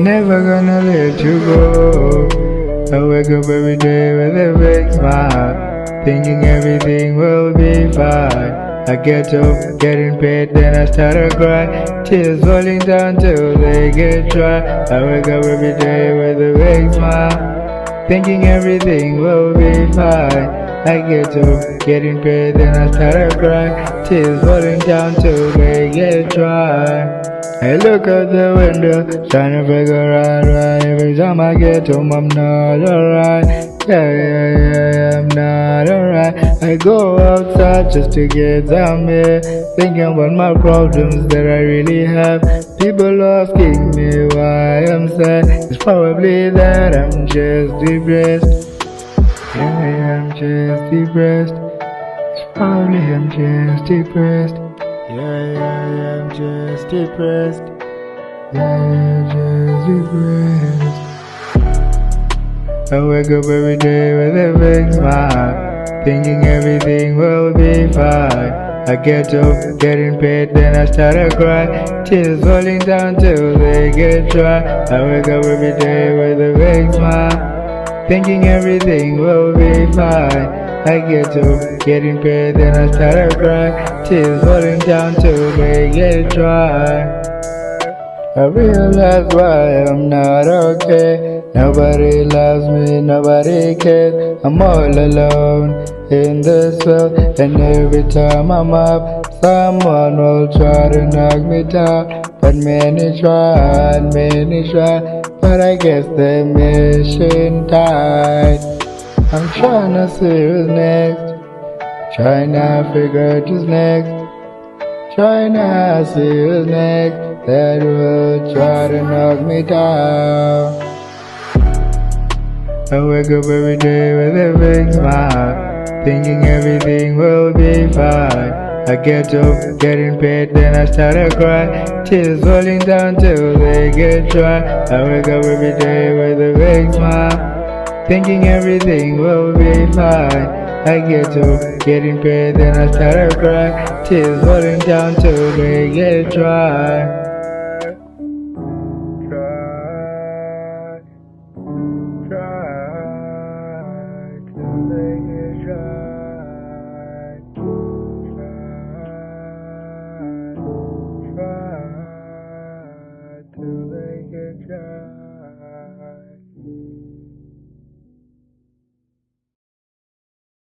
never gonna let you go. I wake up every day with a big smile, thinking everything will be fine. I get up, getting paid, then I start to cry, tears falling down till they get dry. I wake up every day with a big smile, thinking everything will be fine. I get up, getting paid, then I start to cry, tears falling down till they get dry. I look out the window, trying to figure out why every time I get home I'm not alright. Yeah, I'm not alright. I go outside just to get some air, thinking about my problems that I really have. People asking me why I'm sad. It's probably that I'm just depressed. Yeah, I'm just depressed. It's probably I'm just depressed. Yeah, I'm just depressed. Yeah, just depressed. I wake up every day with a big smile, thinking everything will be fine. I get up, getting paid, then I start to cry, tears falling down till they get dry. I wake up every day with a big smile, thinking everything will be fine. I get up, getting paid, then I start to cry, tears falling down till they get dry. I realize why I'm not okay. Nobody loves me, nobody cares. I'm all alone in this world, and every time I'm up, someone will try to knock me down. But many try, but I guess the mission died. I'm trying to see who's next, trying to figure out who's next, trying to see who's next that will try to knock me down. I wake up every day with a big smile, thinking everything will be fine. I get up, getting paid, then I start to cry, tears falling down till they get dry. I wake up every day with a big smile, thinking everything will be fine. I get up, getting paid, then I start to cry, tears falling down till they get dry.